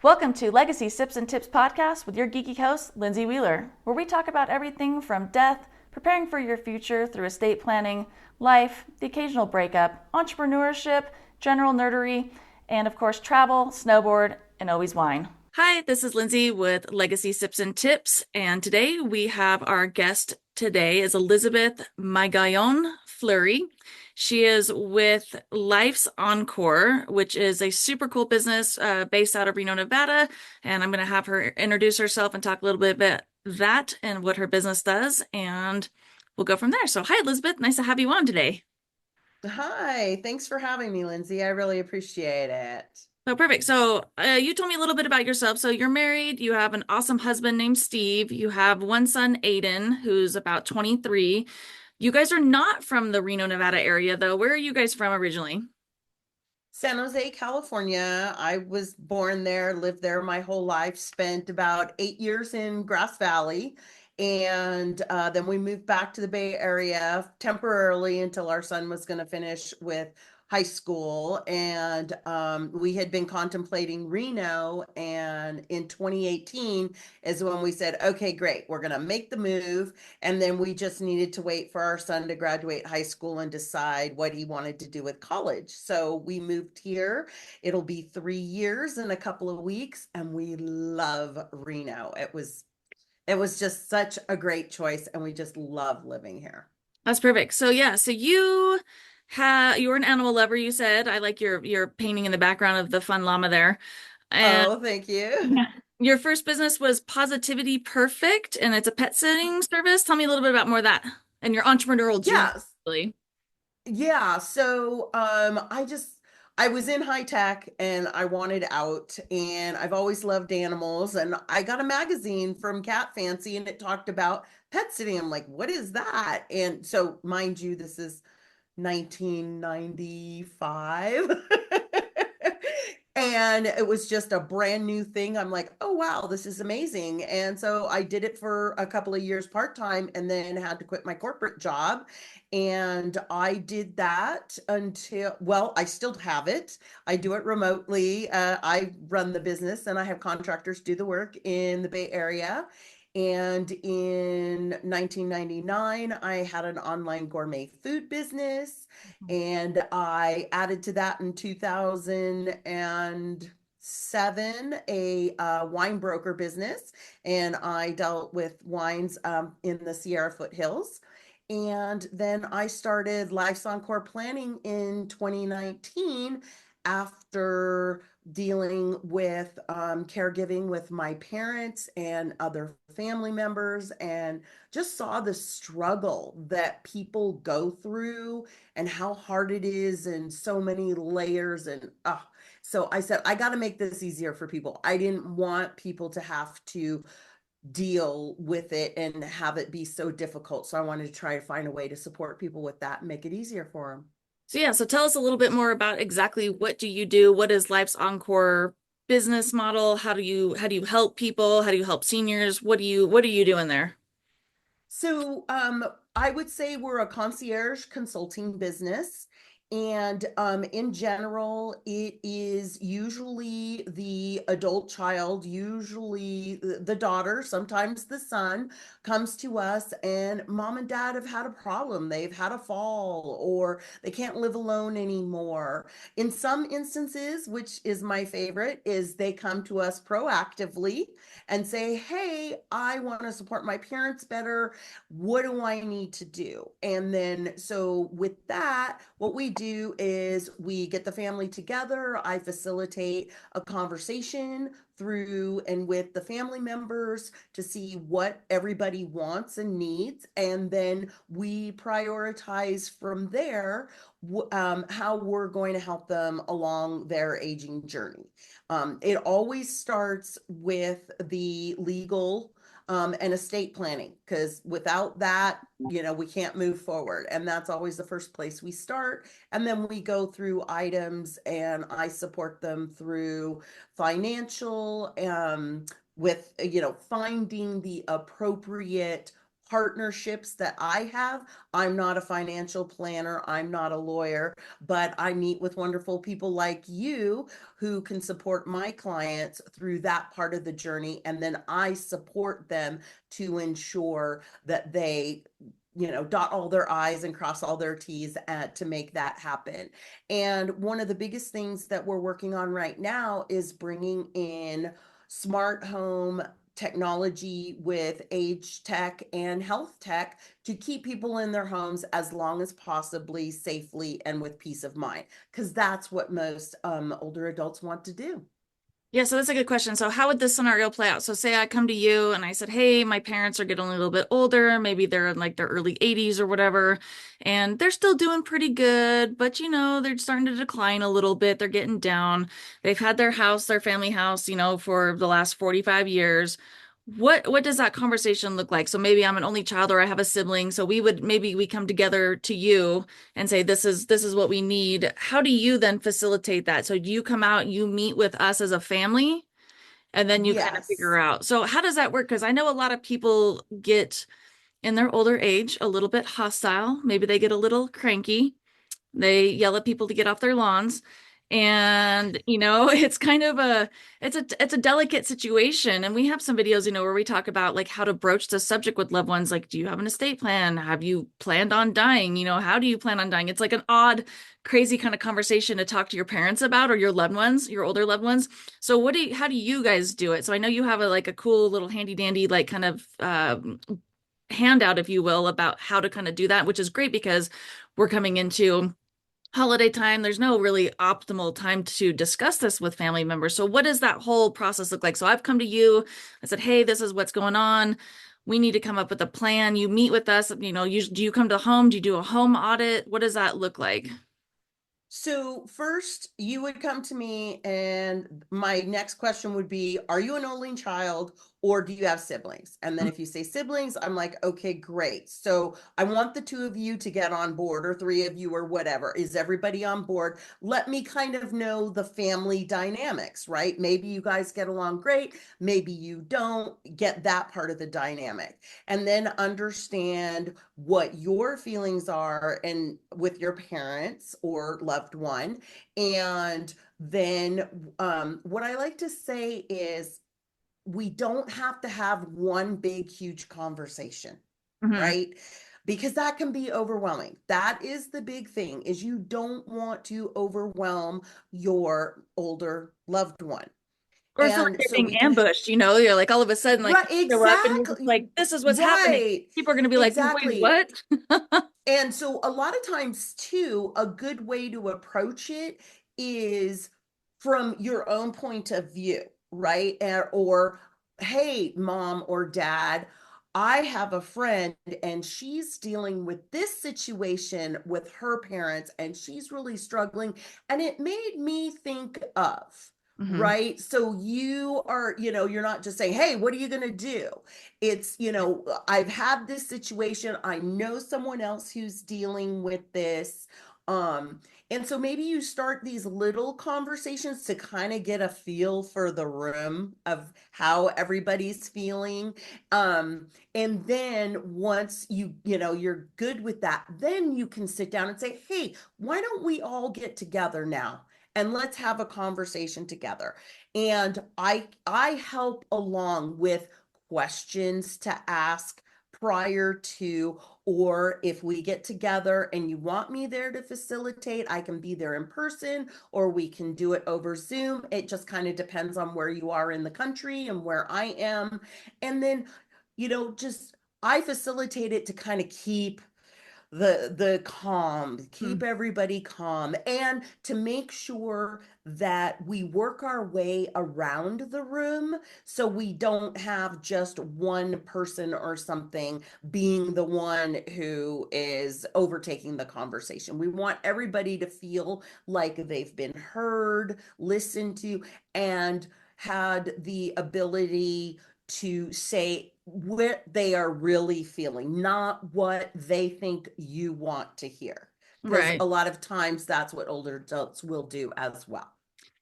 Welcome to Legacy Sips and Tips podcast with your geeky host, Lindsay Wheeler, where we talk about everything from death, preparing for your future through estate planning, life, the occasional breakup, entrepreneurship, general nerdery, and of course travel, snowboard, and always wine. Hi, this is Lindsay with Legacy Sips and Tips, and today we have our guest today is Elizabeth Magayon Flurry. She is with Life's Encore, which is a super cool business based out of Reno, Nevada. And I'm going to have her introduce herself and talk a little bit about that and what her business does. And we'll go from there. So, hi, Elizabeth. Nice to have you on today. Hi, thanks for having me, Lindsay. I really appreciate it. So, perfect. So, you told me a little bit about yourself. So, you're married, you have an awesome husband named Steve, you have one son, Aiden, who's about 23. You guys are not from the Reno, Nevada area, though. Where are you guys from originally? San Jose, California. I was born there, lived there my whole life, spent about 8 years in Grass Valley. And then we moved back to the Bay Area temporarily until our son was going to finish with high school. And we had been contemplating Reno. And in 2018 is when we said, okay, great, we're going to make the move. And then we just needed to wait for our son to graduate high school and decide what he wanted to do with college. So we moved here. It'll be 3 years in a couple of weeks, and we love Reno. It was just such a great choice, and we just love living here. That's perfect. So yeah, so you're an animal lover, you said. I like your painting in the background of the fun llama there. And Oh, thank you. yeah. Your first business was Positivity Perfect, and it's a pet sitting service. Tell me a little bit about more of that and your entrepreneurial journey, Yes. really. Yeah, so I was in high tech and I wanted out, and I've always loved animals, and I got a magazine from Cat Fancy and it talked about pet sitting. I'm like, what is that? And so mind you, this is 1995. And it was just a brand new thing. I'm like, oh wow, this is amazing. And so I did it for a couple of years part-time and then had to quit my corporate job. And I did that until, well, I still have it. I do it remotely. I run the business and I have contractors do the work in the Bay Area. And in 1999, I had an online gourmet food business, and I added to that in 2007 a wine broker business, and I dealt with wines in the Sierra foothills. And then I started Life's Encore Planning in 2019 after dealing with caregiving with my parents and other family members, and just saw the struggle that people go through and how hard it is and so many layers. And so I said, I got to make this easier for people. I didn't want people to have to deal with it and have it be so difficult. So I wanted to try to find a way to support people with that and make it easier for them. So yeah, so tell us a little bit more about exactly what do you do? What is Life's Encore business model? How do you help people? How do you help seniors? What are you doing there? So, I would say we're a concierge consulting business. And in general, it is usually the adult child, usually the daughter, sometimes the son, comes to us, and mom and dad have had a problem. They've had a fall, or they can't live alone anymore. In some instances, which is my favorite, is they come to us proactively and say, hey, I want to support my parents better. What do I need to do? And then, so with that, what we do is we get the family together. I facilitate a conversation through and with the family members to see what everybody wants and needs. And then we prioritize from there how we're going to help them along their aging journey. It always starts with the legal and estate planning, because without that, we can't move forward. And that's always the first place we start. And then we go through items, and I support them through financial, with, finding the appropriate partnerships that I have. I'm not a financial planner, I'm not a lawyer, but I meet with wonderful people like you who can support my clients through that part of the journey. And then I support them to ensure that they dot all their I's and cross all their T's to make that happen. And one of the biggest things that we're working on right now is bringing in smart home technology with age tech and health tech to keep people in their homes as long as possibly safely and with peace of mind, because that's what most older adults want to do. Yeah, so that's a good question. So how would this scenario play out? So say I come to you and I said, "Hey, my parents are getting a little bit older. Maybe they're in like their early 80s or whatever, and they're still doing pretty good, but they're starting to decline a little bit. They're getting down. They've had their house, their family house, for the last 45 years. What does that conversation look like? So maybe I'm an only child or I have a sibling, so maybe we come together to you and say this is what we need. How do you then facilitate that? So do you come out, you meet with us as a family, and then you kind of figure Yes. out. So how does that work? Because I know a lot of people get in their older age a little bit hostile. Maybe they get a little cranky. They yell at people to get off their lawns. And, it's kind of it's a delicate situation. And we have some videos, where we talk about like how to broach the subject with loved ones. Like, do you have an estate plan? Have you planned on dying? How do you plan on dying? It's like an odd, crazy kind of conversation to talk to your parents about, or your loved ones, your older loved ones. So how do you guys do it? So I know you have a cool little handy dandy, like kind of, handout, if you will, about how to kind of do that, which is great because we're coming into holiday time. There's no really optimal time to discuss this with family members. So what does that whole process look like? So I've come to you, I said, "Hey, this is what's going on. We need to come up with a plan." You meet with us, do you come to home? Do you do a home audit? What does that look like? So first, you would come to me, and my next question would be, are you an only child or do you have siblings? And then if you say siblings, I'm like, okay, great. So I want the two of you to get on board, or three of you, or whatever. Is everybody on board? Let me kind of know the family dynamics, right? Maybe you guys get along great. Maybe you don't. Get that part of the dynamic. And then understand what your feelings are and with your parents or loved one. And then what I like to say is, we don't have to have one big huge conversation, Mhm. right? Because that can be overwhelming. That is the big thing, is you don't want to overwhelm your older loved one. Or feel like And they're so being we can, ambushed, you're like all of a sudden, like right, you show up and you're just exactly, like, "This is what's happening." right, People are going to be like, "Wait, exactly. what?" And so a lot of times too, a good way to approach it is from your own point of view, right? Or, hey, mom or dad, I have a friend and she's dealing with this situation with her parents and she's really struggling. And it made me think of, Mhm. right? So you are, you're not just saying, hey, what are you going to do? It's, I've had this situation. I know someone else who's dealing with this. Um, and so maybe you start these little conversations to kind of get a feel for the room of how everybody's feeling. And then once you're good with that, then you can sit down and say, hey, why don't we all get together now? And let's have a conversation together. And I help along with questions to ask prior to, or if we get together and you want me there to facilitate, I can be there in person or we can do it over Zoom. It just kind of depends on where you are in the country and where I am. And then, just I facilitate it to kind of keep the calm, keep Mhm. everybody calm, and to make sure that we work our way around the room so we don't have just one person or something being the one who is overtaking the conversation. We want everybody to feel like they've been heard, listened to, and had the ability to say what they are really feeling, not what they think you want to hear. Because Right. a lot of times that's what older adults will do as well.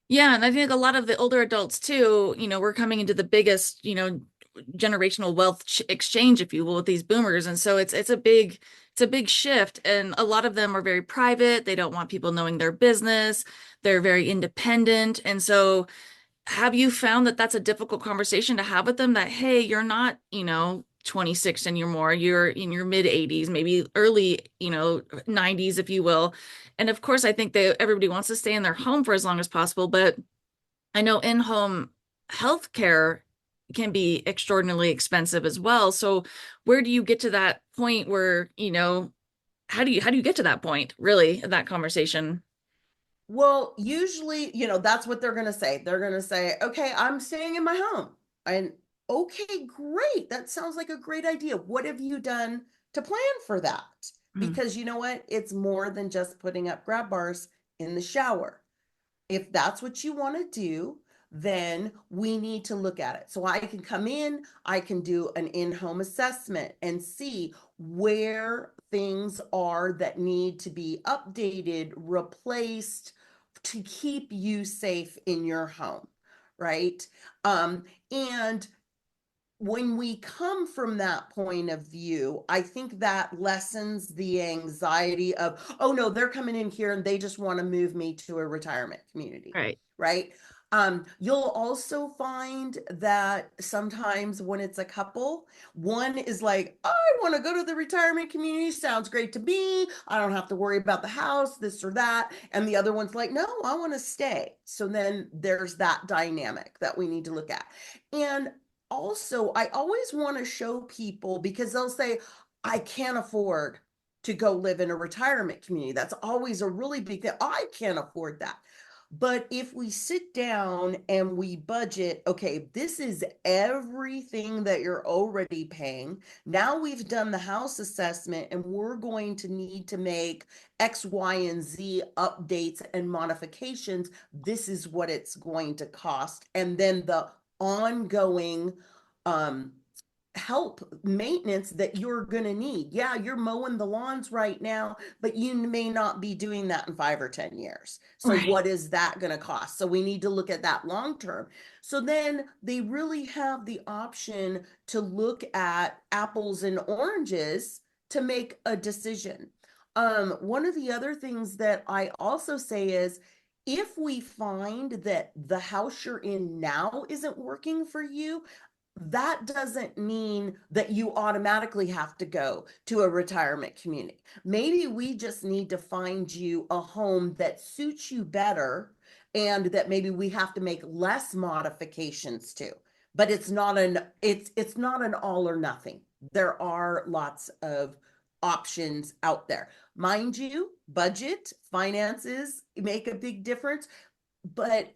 Yeah, and I think a lot of the older adults too, we're coming into the biggest, generational wealth exchange, if you will, with these boomers. And so it's a big shift. And a lot of them are very private. They don't want people knowing their business. They're very independent. And so have you found that that's a difficult conversation to have with them, that, hey, you're not, 26 anymore, you're in your mid 80s, maybe early, 90s, if you will. And of course, I think that everybody wants to stay in their home for as long as possible, but I know in-home healthcare can be extraordinarily expensive as well. So where do you get to that point where, how do you get to that point, really, in that conversation? Well, usually, that's what they're going to say. They're going to say, okay, I'm staying in my home. And okay, great. That sounds like a great idea. What have you done to plan for that? Mm. Because you know what? It's more than just putting up grab bars in the shower. If that's what you want to do, then we need to look at it. So I can come in, I can do an in-home assessment and see where things are that need to be updated, replaced to keep you safe in your home, right? And when we come from that point of view, I think that lessens the anxiety of, oh no, they're coming in here and they just want to move me to a retirement community, Right. right? You'll also find that sometimes when it's a couple, one is like, I want to go to the retirement community. Sounds great to me. I don't have to worry about the house, this or that. And the other one's like, no, I want to stay. So then there's that dynamic that we need to look at. And also, I always want to show people because they'll say, I can't afford to go live in a retirement community. That's always a really big thing. I can't afford that. But if we sit down and we budget, okay, this is everything that you're already paying. Now we've done the house assessment and we're going to need to make X, Y, and Z updates and modifications. This is what it's going to cost. And then the ongoing um help maintenance that you're going to need. Yeah, you're mowing the lawns right now, but you may not be doing that in 5 or 10 years. So Right. what is that going to cost? So we need to look at that long term. So then they really have the option to look at apples and oranges to make a decision. One of the other things that I also say is, if we find that the house you're in now isn't working for you, that doesn't mean that you automatically have to go to a retirement community. Maybe we just need to find you a home that suits you better and that maybe we have to make less modifications to. But it's not an all or nothing. There are lots of options out there. Mind you, budget, finances make a big difference, but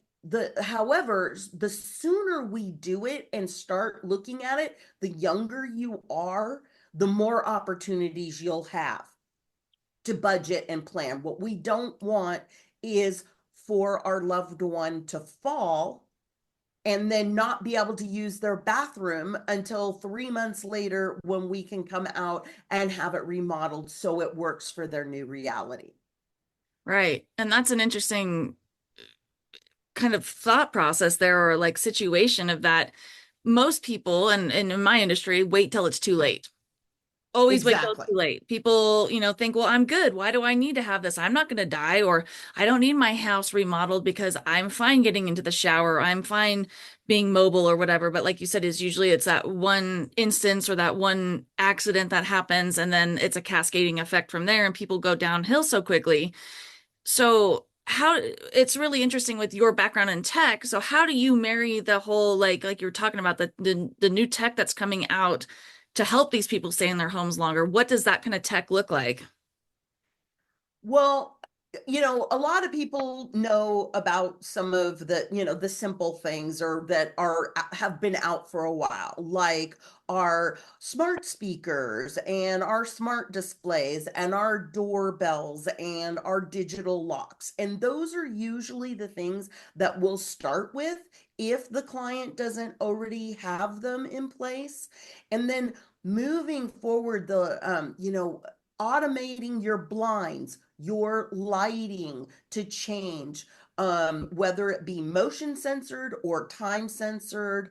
however, the sooner we do it and start looking at it, the younger you are, the more opportunities you'll have to budget and plan. What we don't want is for our loved one to fall and then not be able to use their bathroom until 3 months later when we can come out and have it remodeled so it works for their new reality. Right. And that's an interesting kind of thought process there, or like situation of that. Most people, and in my industry, wait till it's too late. Always wait till it's Exactly. too late. People, think, well, I'm good. Why do I need to have this? I'm not going to die, or I don't need my house remodeled because I'm fine getting into the shower. I'm fine being mobile or whatever. But like you said, is usually it's that one instance or that one accident that happens, and then it's a cascading effect from there, and people go downhill so quickly. So how it's really interesting with your background in tech. So how do you marry the whole, like you're talking about the new tech that's coming out to help these people stay in their homes longer? What does that kind of tech look like? Well, a lot of people know about some of the simple things or that are have been out for a while, like our smart speakers and our smart displays and our doorbells and our digital locks. And those are usually the things that we'll start with if the client doesn't already have them in place. And then moving forward, automating your blinds, your lighting to change, whether it be motion censored or time censored.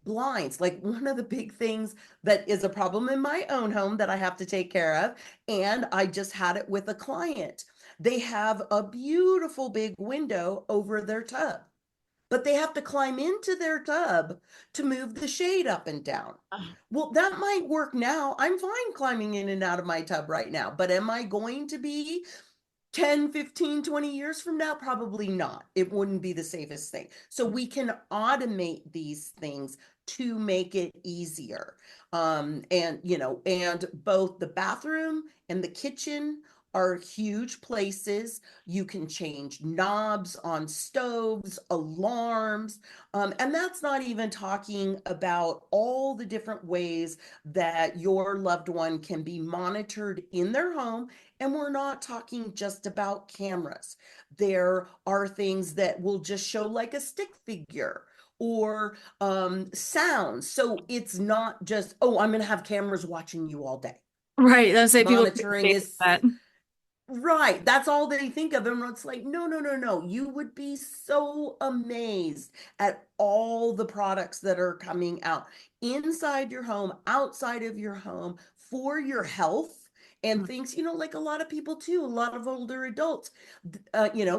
blinds. Like one of the big things that is a problem in my own home that I have to take care of, and I just had it with a client. They have a beautiful big window over their tub, but they have to climb into their tub to move the shade up and down. Well, that might work now. I'm fine climbing in and out of my tub right now, but am I going to be 10, 15, 20 years from now? Probably not. It wouldn't be the safest thing. So we can automate these things to make it easier. And both the bathroom and the kitchen are huge places. You can change knobs on stoves, alarms, and that's not even talking about all the different ways that your loved one can be monitored in their home. And we're not talking just about cameras. There are things that will just show like a stick figure or sounds. So it's not just, oh, I'm going to have cameras watching you all day. Right. I'd say people Monitoring think is that. right. That's all they think of. And it's like, no, no, no, no. You would be so amazed at all the products that are coming out inside your home, outside of your home for your health and things, like a lot of people too, a lot of older adults,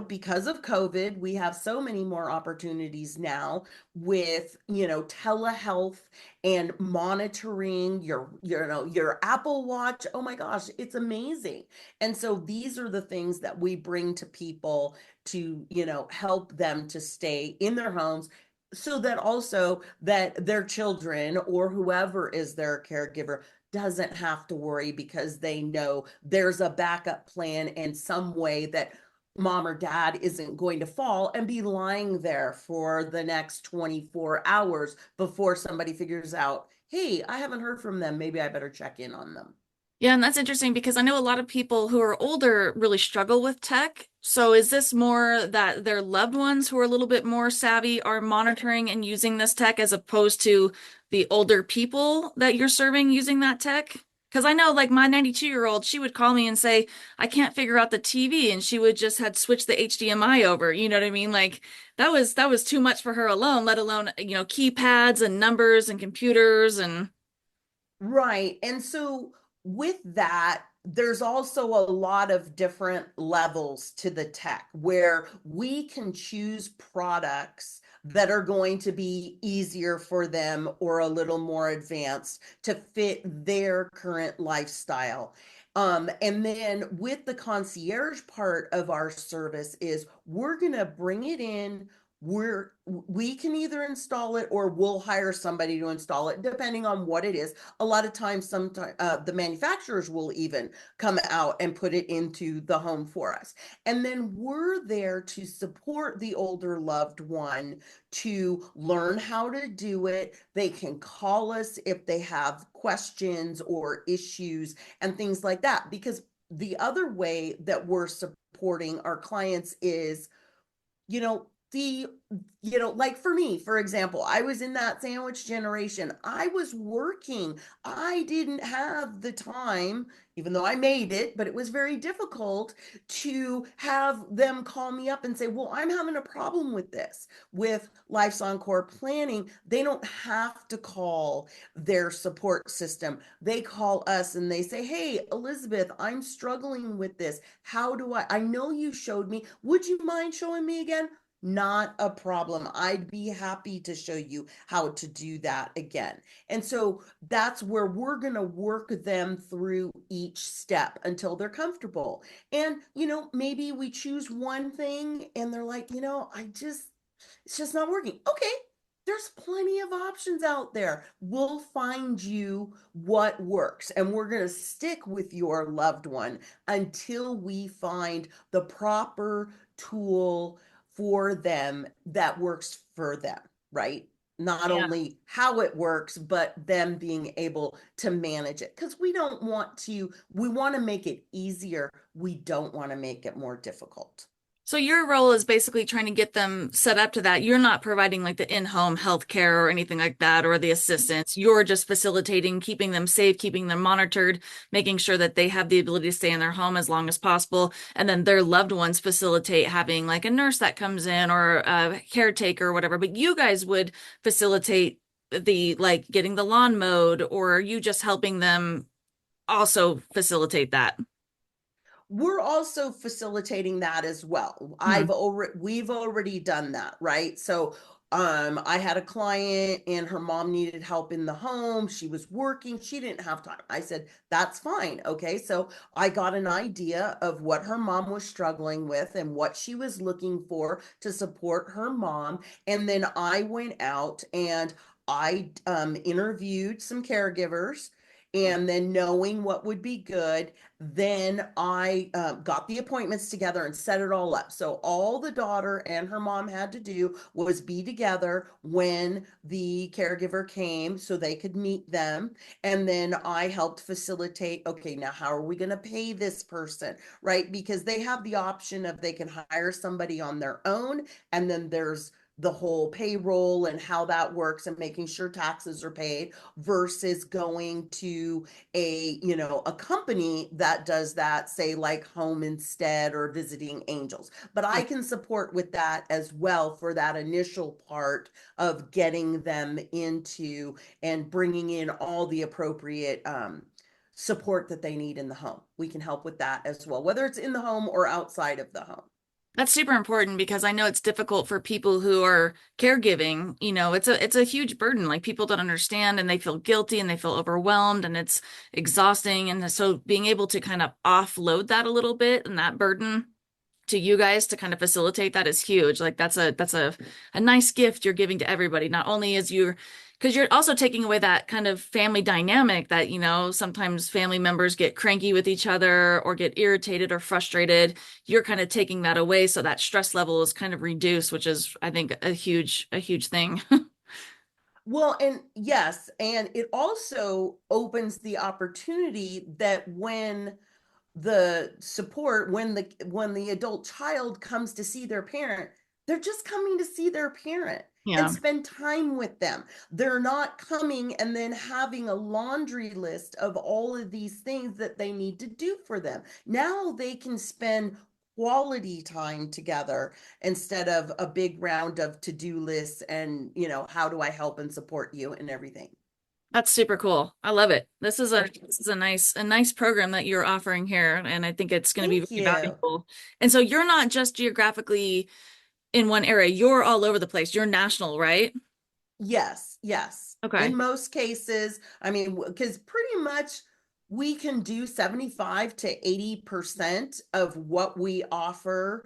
because of COVID, we have so many more opportunities now with, telehealth and monitoring your Apple Watch. Oh my gosh, it's amazing. And so these are the things that we bring to people to, help them to stay in their homes so that also that their children or whoever is their caregiver doesn't have to worry because they know there's a backup plan and some way that mom or dad isn't going to fall and be lying there for the next 24 hours before somebody figures out, hey, I haven't heard from them. Maybe I better check in on them. Yeah, and that's interesting because I know a lot of people who are older really struggle with tech. So is this more that their loved ones who are a little bit more savvy are monitoring and using this tech as opposed to the older people that you're serving using that tech? Because I know like my 92-year-old, she would call me and say, I can't figure out the TV, and she would just had switched the HDMI over. You know what I mean? Like that was too much for her alone, let alone, keypads and numbers and computers and Right. And so with that, there's also a lot of different levels to the tech where we can choose products that are going to be easier for them or a little more advanced to fit their current lifestyle. And then with the concierge part of our service is we're going to bring it in. We can either install it or we'll hire somebody to install it, depending on what it is. A lot of times, sometimes the manufacturers will even come out and put it into the home for us. And then we're there to support the older loved one to learn how to do it. They can call us if they have questions or issues and things like that. Because the other way that we're supporting our clients is, you know, the, like for me, for example, I was in that sandwich generation. I was working. I didn't have the time, even though I made it, but it was very difficult to have them call me up and say, well, I'm having a problem with this. With Life's Encore planning, they don't have to call their support system. They call us and they say, hey, Elizabeth, I'm struggling with this. How do I know you showed me. Would you mind showing me again? Not a problem. I'd be happy to show you how to do that again. And so that's where we're going to work them through each step until they're comfortable. And, maybe we choose one thing and they're like, it's just not working. Okay. There's plenty of options out there. We'll find you what works, and we're going to stick with your loved one until we find the proper tool for them that works for them, right? Not yeah. only how it works, but them being able to manage it. Because we want to make it easier. We don't want to make it more difficult. So your role is basically trying to get them set up to that. You're not providing like the in-home health care or anything like that or the assistance. You're just facilitating, keeping them safe, keeping them monitored, making sure that they have the ability to stay in their home as long as possible. And then their loved ones facilitate having like a nurse that comes in or a caretaker or whatever. But you guys would facilitate the like getting the lawn mowed, or are you just helping them also facilitate that? We're also facilitating that as well. Hmm. We've already done that, right? So I had a client and her mom needed help in the home. She was working, she didn't have time. I said, that's fine. Okay. So I got an idea of what her mom was struggling with and what she was looking for to support her mom. And then I went out and I interviewed some caregivers. And then knowing what would be good, then I got the appointments together and set it all up. So all the daughter and her mom had to do was be together when the caregiver came so they could meet them. And then I helped facilitate, okay, now how are we going to pay this person, right? Because they have the option of they can hire somebody on their own. And then there's the whole payroll and how that works and making sure taxes are paid versus going to a company that does that, say like Home Instead or Visiting Angels. But I can support with that as well for that initial part of getting them into and bringing in all the appropriate support that they need in the home. We can help with that as well, whether it's in the home or outside of the home. That's super important because I know it's difficult for people who are caregiving. It's a huge burden. Like people don't understand and they feel guilty and they feel overwhelmed and it's exhausting. And so being able to kind of offload that a little bit and that burden to you guys to kind of facilitate that is huge. Like that's a nice gift you're giving to everybody. Not only is you because you're also taking away that kind of family dynamic that, sometimes family members get cranky with each other or get irritated or frustrated. You're kind of taking that away so that stress level is kind of reduced, which is I think a huge thing. Well, and yes, and it also opens the opportunity that when the adult child comes to see their parent, they're just coming to see their parent and Yeah. spend time with them. They're not coming and then having a laundry list of all of these things that they need to do for them. Now they can spend quality time together instead of a big round of to-do lists and, how do I help and support you and everything. That's super cool. I love it. This is a nice program that you're offering here, and I think it's going to be Thank very you. valuable. And so you're not just geographically in one area, you're all over the place. You're national, right? Yes, yes. Okay. In most cases, I mean, because pretty much we can do 75 to 80% of what we offer,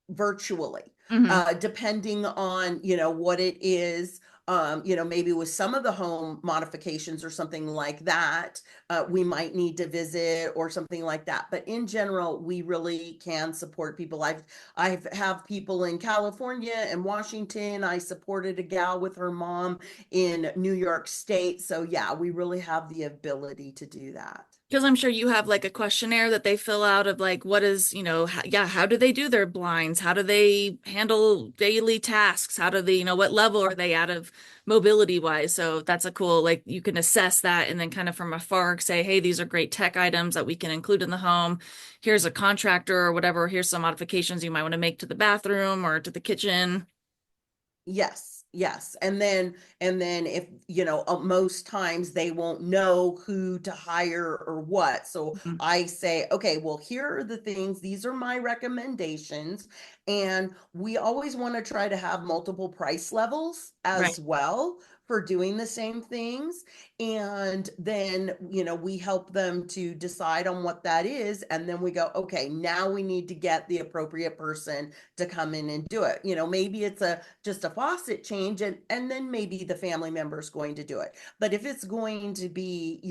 virtually, Hmm. depending on, what it is. Maybe with some of the home modifications or something like that, we might need to visit or something like that. But in general, we really can support people. I have people in California and Washington. I supported a gal with her mom in New York State. So yeah, we really have the ability to do that. Because I'm sure you have like a questionnaire that they fill out of like what is, how do they do their blinds? How do they handle daily tasks? How do they, what level are they out of mobility wise? So that's a cool, like you can assess that and then kind of from afar say, hey, these are great tech items that we can include in the home. Here's a contractor or whatever. Here's some modifications you might want to make to the bathroom or to the kitchen. Yes, yes. And then if, most times they won't know who to hire or what. So Mhm. I say, okay, well, here are the things, these are my recommendations. And we always want to try to have multiple price levels Right. as well for doing the same things. And then, we help them to decide on what that is. And then we go, okay, now we need to get the appropriate person to come in and do it. Maybe it's just a faucet change and then maybe the family member is going to do it. But if it's going to be,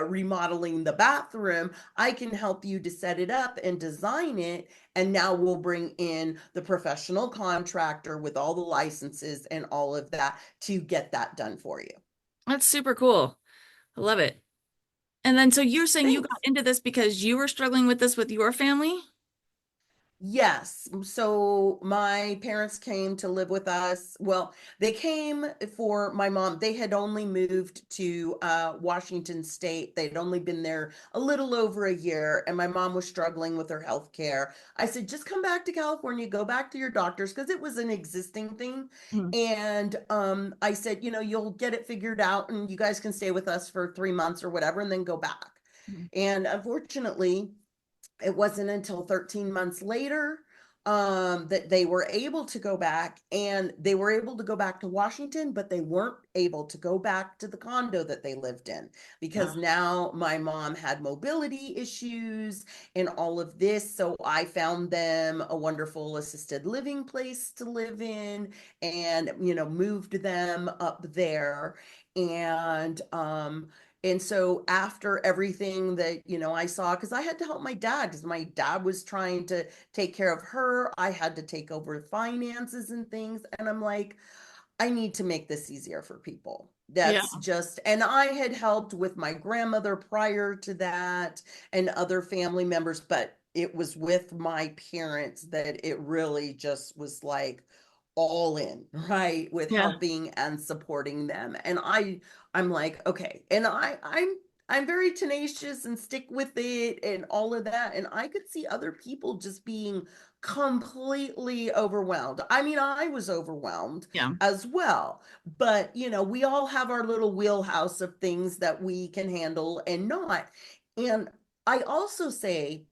remodeling the bathroom, I can help you to set it up and design it. And now we'll bring in the professional contractor with all the licenses and all of that to get that done for you. That's super cool. I love it. And then so you're saying you got Thanks. into this because you were struggling with this with your family? Yes. So my parents came to live with us. Well, they came for my mom. They had only moved to Washington State. They'd only been there a little over a year, and my mom was struggling with her health care. I said, just come back to California, go back to your doctors, because it was an existing thing. Mhm. And I said, you'll get it figured out, and you guys can stay with us for 3 months or whatever, and then go back. Mhm. And unfortunately, it wasn't until 13 months later that they were able to go back, and they were able to go back to Washington, but they weren't able to go back to the condo that they lived in because Uh, now my mom had mobility issues and all of this. So I found them a wonderful assisted living place to live in and, moved them up there. And so after everything that, I saw, because I had to help my dad, because my dad was trying to take care of her. I had to take over finances and things. And I'm like, I need to make this easier for people. yeah, That's just, and I had helped with my grandmother prior to that and other family members, but it was with my parents that it really just was like all in, right? With yeah, helping and supporting them. And I'm like, okay. And I'm very tenacious and stick with it and all of that. And I could see other people just being completely overwhelmed. I mean, I was overwhelmed yeah, as well. But, we all have our little wheelhouse of things that we can handle and not. And I also say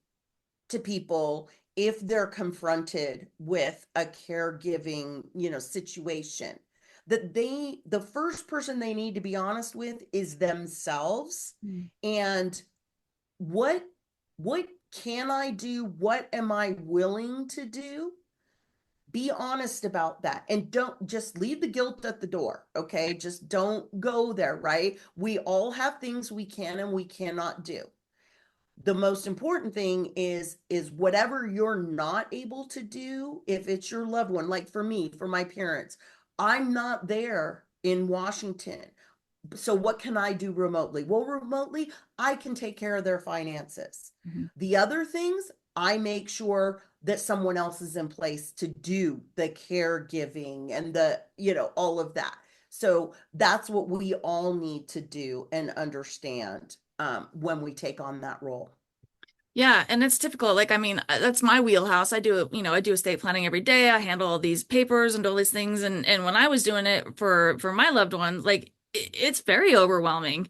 to people, if they're confronted with a caregiving, situation, that the first person they need to be honest with is themselves. Mm. And what, what can I do? What am I willing to do? Be honest about that and don't just leave the guilt at the door. Okay. Just don't go there, right? We all have things we can and we cannot do. The most important thing is whatever you're not able to do, if it's your loved one, like for me, for my parents, I'm not there in Washington. So what can I do remotely? Well, remotely, I can take care of their finances. Mhm. The other things, I make sure that someone else is in place to do the caregiving and all of that. So that's what we all need to do and understand when we take on that role. Yeah, and it's difficult. Like, I mean, that's my wheelhouse. I do estate planning every day. I handle all these papers and all these things. And when I was doing it for my loved ones, like it's very overwhelming.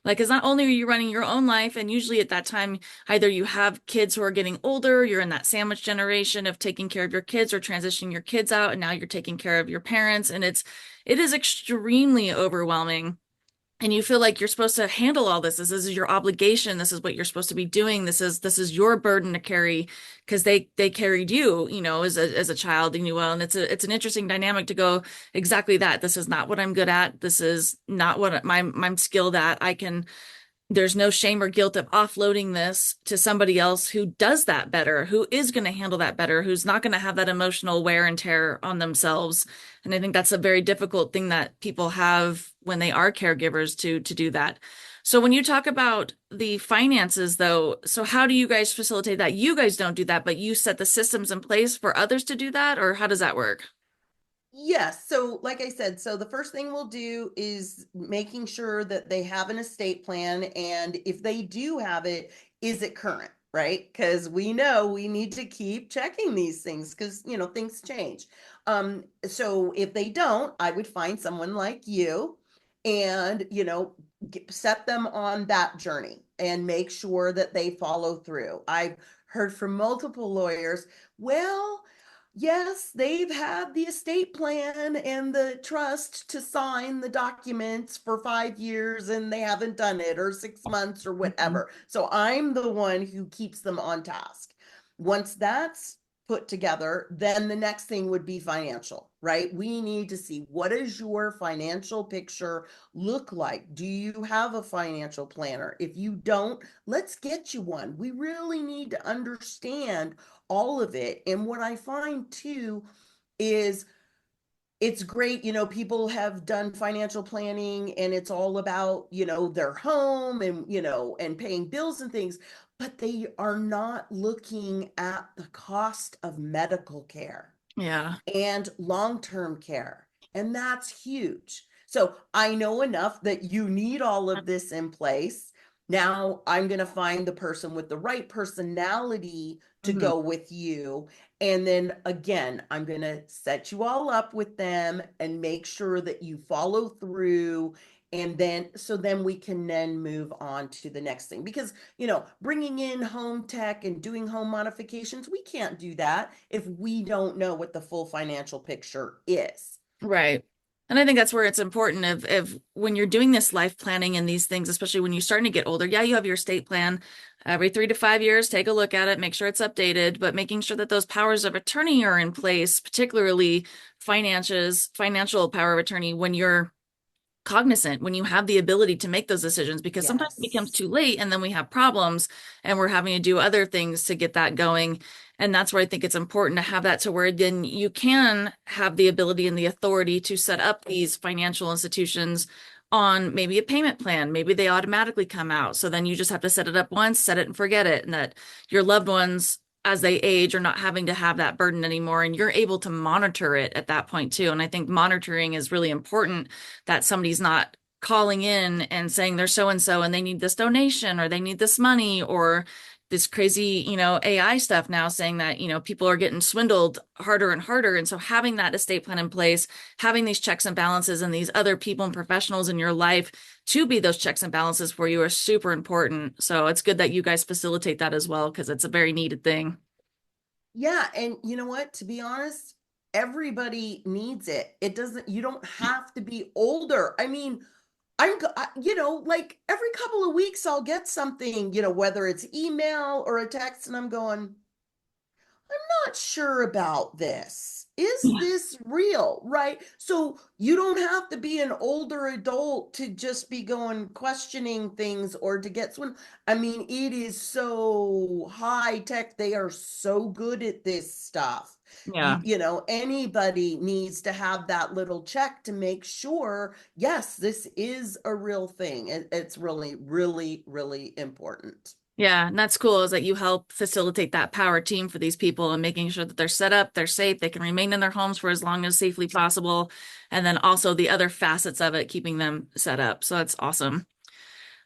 Like, because not only are you running your own life, and usually at that time, either you have kids who are getting older, you're in that sandwich generation of taking care of your kids or transitioning your kids out, and now you're taking care of your parents, and it is extremely overwhelming. And you feel like you're supposed to handle all this. This is your obligation. This is what you're supposed to be doing. This is your burden to carry because they carried you, as a child, and you will. And it's an interesting dynamic to go exactly that. This is not what I'm good at. This is not what I'm skilled at. There's no shame or guilt of offloading this to somebody else who does that better, who is going to handle that better, who's not going to have that emotional wear and tear on themselves. And I think that's a very difficult thing that people have when they are caregivers to do that. So when you talk about the finances though, so how do you guys facilitate that? You guys don't do that, but you set the systems in place for others to do that, or how does that work? Yes. So, like I said, so the first thing we'll do is making sure that they have an estate plan. And if they do have it, is it current? Right? Because we know we need to keep checking these things because, things change. So if they don't, I would find someone like you and, set them on that journey and make sure that they follow through. I've heard from multiple lawyers, well, yes, they've had the estate plan and the trust to sign the documents for 5 years and they haven't done it, or 6 months, or Mhm. whatever. So I'm the one who keeps them on task. Once that's put together, then the next thing would be financial, right? We need to see, what does your financial picture look like? Do you have a financial planner? If you don't, let's get you one. We really need to understand all of it. And what I find too is it's great, people have done financial planning and it's all about, their home and, and paying bills and things, but they are not looking at the cost of medical care Yeah. and long-term care. And that's huge. So I know enough that you need all of this in place. Now I'm going to find the person with the right personality to Mhm. go with you. And then again, I'm going to set you all up with them and make sure that you follow through. And then we can then move on to the next thing because, bringing in home tech and doing home modifications, we can't do that if we don't know what the full financial picture is. Right. And I think that's where it's important if when you're doing this life planning and these things, especially when you're starting to get older, yeah, you have your estate plan every 3 to 5 years, take a look at it, make sure it's updated, but making sure that those powers of attorney are in place, particularly financial power of attorney when you're cognizant, when you have the ability to make those decisions, because sometimes it becomes Yes. too late and then we have problems and we're having to do other things to get that going. And that's where I think it's important to have that to where then you can have the ability and the authority to set up these financial institutions on maybe a payment plan. Maybe they automatically come out. So then you just have to set it up once, set it and forget it. And that your loved ones, as they age, are not having to have that burden anymore. And you're able to monitor it at that point too. And I think monitoring is really important, that somebody's not calling in and saying they're so and so and they need this donation or they need this money or this crazy, AI stuff now saying that, people are getting swindled harder and harder. And so having that estate plan in place, having these checks and balances and these other people and professionals in your life to be those checks and balances for you are super important. So it's good that you guys facilitate that as well, because it's a very needed thing. Yeah. And you know what? To be honest, everybody needs it. You don't have to be older. I mean, like every couple of weeks, I'll get something, whether it's email or a text, and I'm going, not sure about this. Is Yeah. this real? Right. So you don't have to be an older adult to just be going questioning things or to get swim. I mean, it is so high tech. They are so good at this stuff. Yeah. Anybody needs to have that little check to make sure, yes, this is a real thing. It's really, really, really important. Yeah, and that's cool is that you help facilitate that power team for these people and making sure that they're set up, they're safe, they can remain in their homes for as long as safely possible. And then also the other facets of it, keeping them set up. So that's awesome.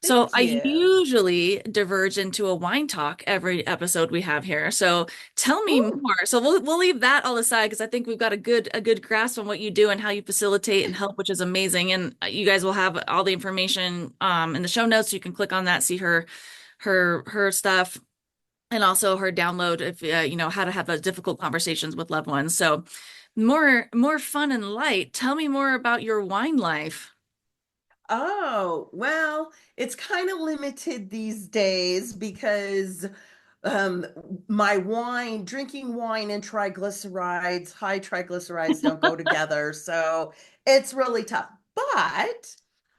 So Thank I you. usually diverge into a wine talk every episode we have here. So tell me Ooh. more. So we'll leave that all aside because I think we've got a good grasp on what you do and how you facilitate and help, which is amazing. And you guys will have all the information in the show notes. You can click on that, see her stuff, and also her download if how to have those difficult conversations with loved ones. So more fun and light. Tell me more about your wine life. Oh, well, it's kind of limited these days because um drinking wine and triglycerides, high triglycerides don't go together. So it's really tough. But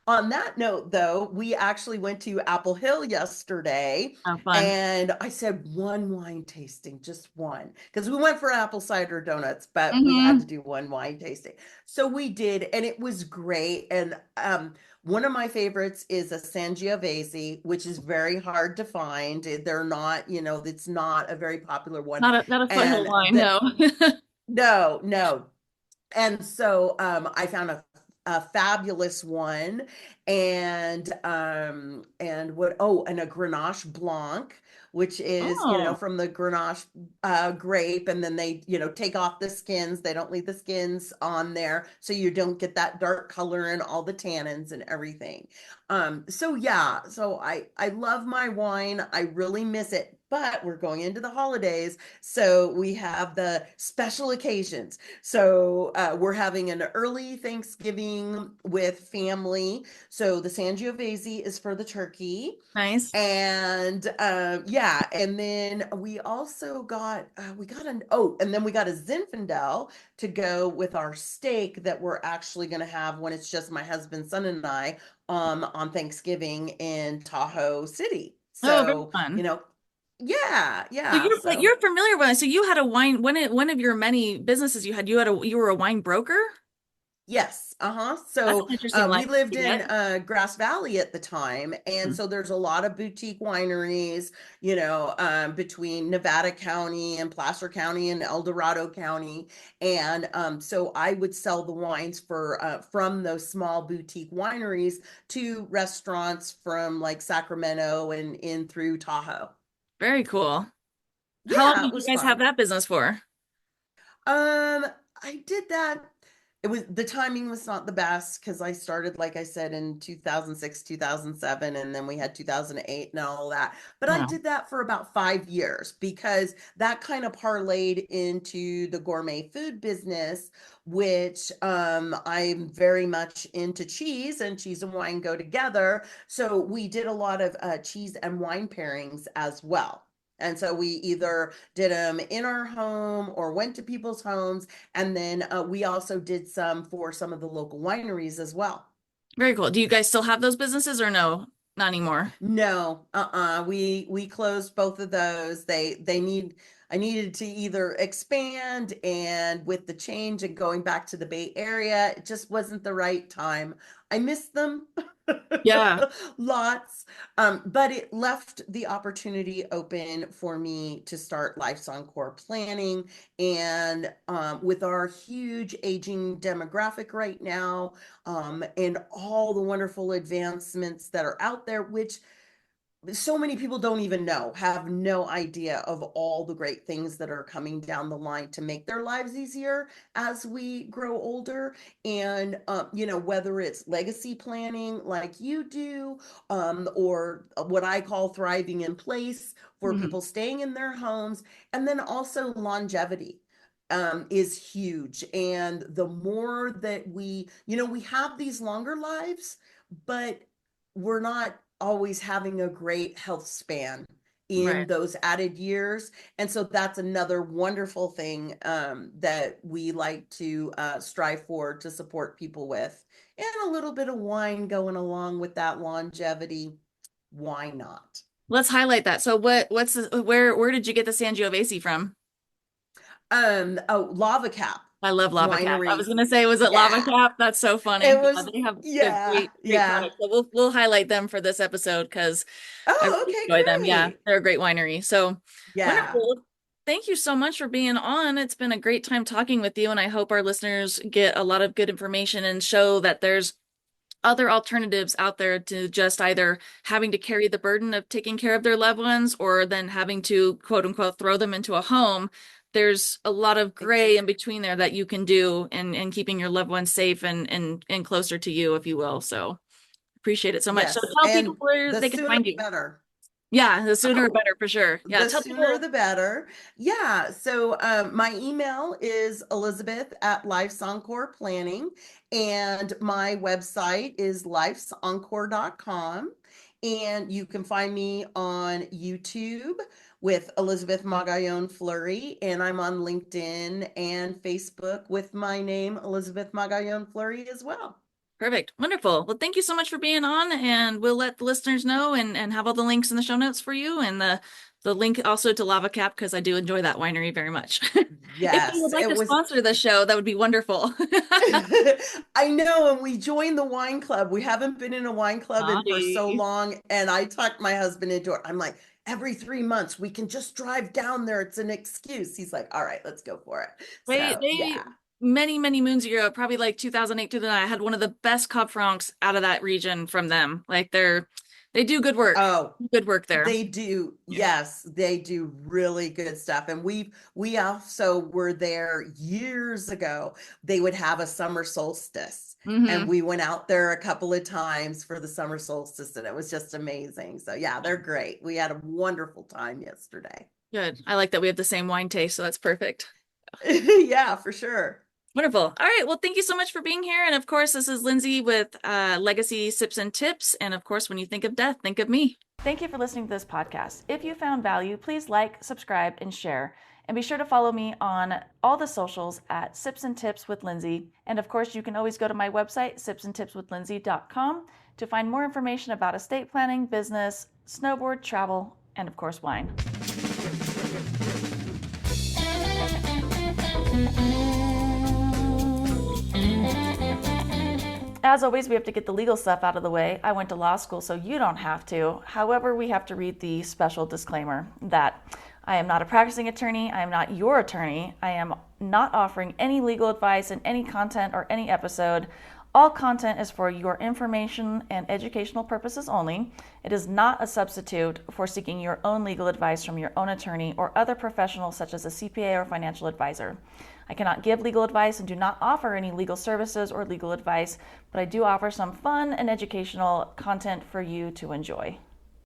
on that note, though, we actually went to Apple Hill yesterday Have fun. and I said one wine tasting, just one, because we went for apple cider donuts, but we had to Hmm. do one wine tasting. So we did, and it was great. And one of my favorites is a Sangiovese, which is very hard to find. They're not, it's not a very popular one. Not a foothill And wine, no. no, no. And so I found a fabulous one and a Grenache Blanc, which is, Oh, from the Grenache grape, and then they, take off the skins. They don't leave the skins on there, so you don't get that dark color and all the tannins and everything. So yeah, so I love my wine. I really miss it, but we're going into the holidays, so we have the special occasions. So we're having an early Thanksgiving with family. So the Sangiovese is for the turkey. nice. And yeah, and then we got a Zinfandel to go with our steak that we're actually going to have when it's just my husband, son, and I on Thanksgiving in Tahoe City. Oh, very So, fun. yeah, So yeah. So you're familiar with it. So you had a wine, one of your many businesses you had, you were a wine broker? Yes, That's an So interesting we line lived to in get. Grass Valley at the time, and Hmm. so there's a lot of boutique wineries, between Nevada County and Placer County and El Dorado County, and so I would sell the wines for from those small boutique wineries to restaurants from like Sacramento and in through Tahoe. Very cool. How long Yeah, it did you was guys have fun. that business for? Um, I did that. It was the timing was not the best because I started, like I said, in 2006, 2007, and then we had 2008 and all that. But I Wow. did that for about 5 years because that kind of parlayed into the gourmet food business, which I'm very much into cheese, and cheese and wine go together. So we did a lot of cheese and wine pairings as well. And so we either did them in our home or went to people's homes. And then we also did some for some of the local wineries as well. Very cool. Do you guys still have those businesses or no? Not anymore. No, we closed both of those. They need I needed to either expand, and with the change and going back to the Bay Area, it just wasn't the right time. I missed them Yeah. lots. But it left the opportunity open for me to start Life's Encore planning. And with our huge aging demographic right now, and all the wonderful advancements that are out there, which so many people don't even know, have no idea of all the great things that are coming down the line to make their lives easier as we grow older. And, whether it's legacy planning like you do, or what I call thriving in place for Mhm. people staying in their homes, and then also longevity. Is huge. And the more that we have these longer lives, but we're not always having a great health span in Right. those added years. And so that's another wonderful thing that we like to strive for to support people with. And a little bit of wine going along with that longevity. Why not? Let's highlight that. So where did you get the Sangiovese from? Oh, Lava Cap I love Lava Cap. I was Winery. gonna say, was it Lava Yeah, Cap? That's so it funny. Yeah, was, they have yeah, great yeah. products. So we'll highlight them for this episode because I Oh, really okay, enjoy them. Yeah, great. they're a great winery. So Yeah. wonderful. Thank you so much for being on. It's been a great time talking with you, and I hope our listeners get a lot of good information and show that there's other alternatives out there to just either having to carry the burden of taking care of their loved ones or then having to quote unquote throw them into a home. There's a lot of gray in Exactly. between there that you can do and keeping your loved ones safe and closer to you, if you will. So appreciate it so much. So Yes, tell people and where the they can sooner find the you. better. Yeah, the sooner the Oh, better for sure. Yeah, the tell sooner people. the better. Yeah. So my email is Elizabeth at Life's Encore Planning, and my website is lifesencore.com. And you can find me on YouTube with Elizabeth Magayon Flurry, and I'm on LinkedIn and Facebook with my name, Elizabeth Magayon Flurry, as well. Perfect. Wonderful. Well, thank you so much for being on, and we'll let the listeners know and have all the links in the show notes for you and the link also to Lava Cap because I do enjoy that winery very much. If you would Yes, like it to was. sponsor the show, that would be wonderful. I know, and we joined the wine club. We haven't been in a wine club in for so Naughty. long, and I talked my husband into it. I'm like, every 3 months we can just drive down there. It's an excuse. He's like, all right, let's go for it. So They yeah. many moons ago, probably like 2008, 2009, I had one of the best Cab Francs out of that region from them. Like they do good work. Oh, Good work there. they do. Yeah. Yes, they do really good stuff. And we also were there years ago. They would have a summer solstice. And Hmm. we went out there a couple of times for the summer solstice, and it was just amazing. So yeah, they're great. We had a wonderful time yesterday. Good. I like that we have the same wine taste, so that's perfect. Yeah, for sure. Wonderful. All right. Well, thank you so much for being here. And of course, this is Lindsay with Legacy Sips and Tips. And of course, when you think of death, think of me. Thank you for listening to this podcast. If you found value, please like, subscribe, and share. And be sure to follow me on all the socials at Sips and Tips with Lindsay. And of course, you can always go to my website, sipsandtipswithlindsay.com, to find more information about estate planning, business, snowboard, travel, and of course, wine. As always, we have to get the legal stuff out of the way. I went to law school, so you don't have to. However, we have to read the special disclaimer that I am not a practicing attorney. I am not your attorney. I am not offering any legal advice in any content or any episode. All content is for your information and educational purposes only. It is not a substitute for seeking your own legal advice from your own attorney or other professionals such as a CPA or financial advisor. I cannot give legal advice and do not offer any legal services or legal advice, but I do offer some fun and educational content for you to enjoy.